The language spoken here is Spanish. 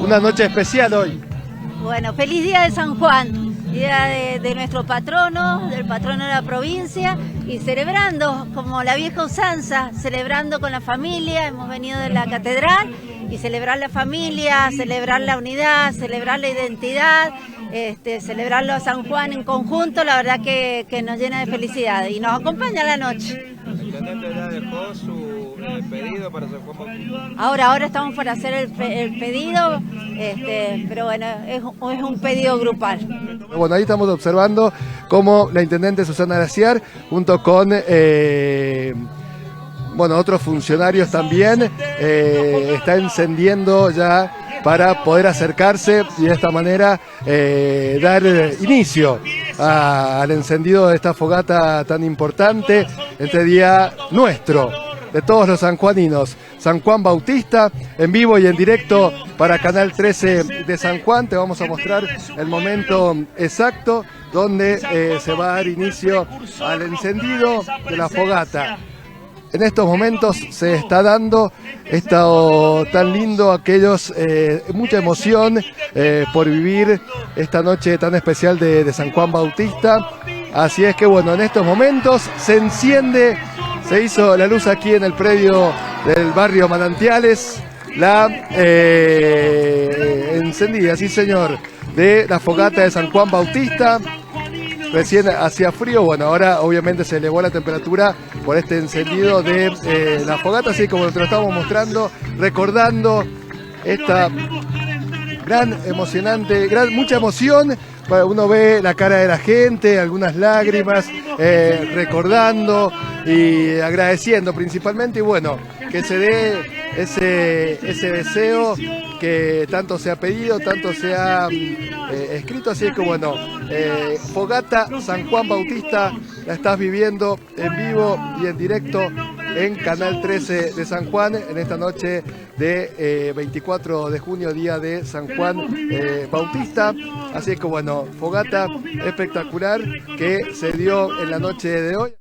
una noche especial hoy. Bueno, feliz día de San Juan, día de nuestro patrono, del patrono de la provincia, y celebrando como la vieja usanza, celebrando con la familia. Hemos venido de la catedral y celebrar la familia, celebrar la unidad, celebrar la identidad, celebrarlo a San Juan en conjunto, la verdad que nos llena de felicidad y nos acompaña la noche. El intendente ya dejó su pedido para San Juan Bautista. Ahora estamos por hacer el pedido, pero bueno, es un pedido grupal. Bueno, ahí estamos observando cómo la intendente Susana Graciar, junto con otros funcionarios también, está encendiendo ya para poder acercarse y de esta manera dar inicio al encendido de esta fogata tan importante, este día nuestro, de todos los sanjuaninos. San Juan Bautista, en vivo y en directo para Canal 13 de San Juan. Te vamos a mostrar el momento exacto donde se va a dar inicio al encendido de la fogata. En estos momentos se está dando esto tan lindo, mucha emoción por vivir esta noche tan especial de San Juan Bautista. Así es que bueno, en estos momentos se hizo la luz aquí en el predio del barrio Manantiales, la encendida, sí señor, de la fogata de San Juan Bautista. Recién hacía frío, bueno, ahora obviamente se elevó la temperatura por este encendido de la fogata, así como te lo estamos mostrando, recordando esta mucha emoción. Uno ve la cara de la gente, algunas lágrimas, recordando y agradeciendo principalmente, y bueno, que se dé ese deseo que tanto se ha pedido, tanto se ha escrito. Así es que bueno, fogata San Juan Bautista la estás viviendo en vivo y en directo en Canal 13 de San Juan en esta noche de 24 de junio, día de San Juan Bautista. Así es que bueno, fogata espectacular que se dio en la noche de hoy.